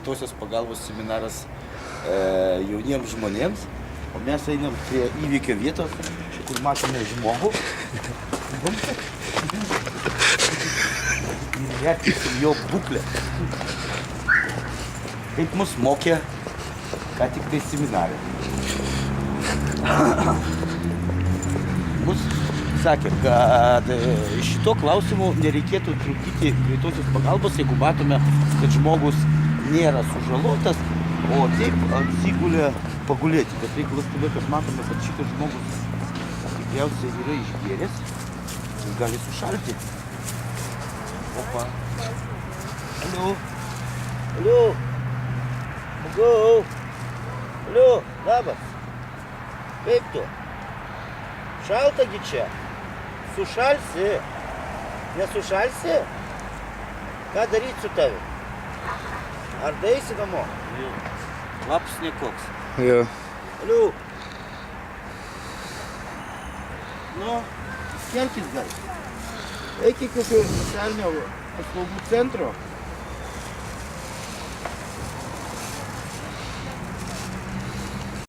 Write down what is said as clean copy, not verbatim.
greitosios pagalbos seminaras jauniems žmonėms, o mes einam prie įvykio vietos, kur matome žmogų. Ir vertinsim jo būklę. Kaip mus mokė, ką tik tai seminarė. Mus sakė, kad šito klausimu nereikėtų trukdyti greitosios pagalbos, jeigu matome, kad žmogus nėra sužalotas, o taip atsigulė pagulėti. Bet reikalas tame, kad matome, kad šitas žmogus tikriausiai yra išgėręs ir gali sušalti. Opa. Alio. Alio. Žmogau. Alio. Labas. Kaip tu? Šalta gi čia. Sušalsi. Nesušalsi? Ką daryti su tavi? Ar daeisi namo? Lapas nekoks. Jo. Alio. Nu, kelkis gal. Eik į kokio socialinio paslaugų centro.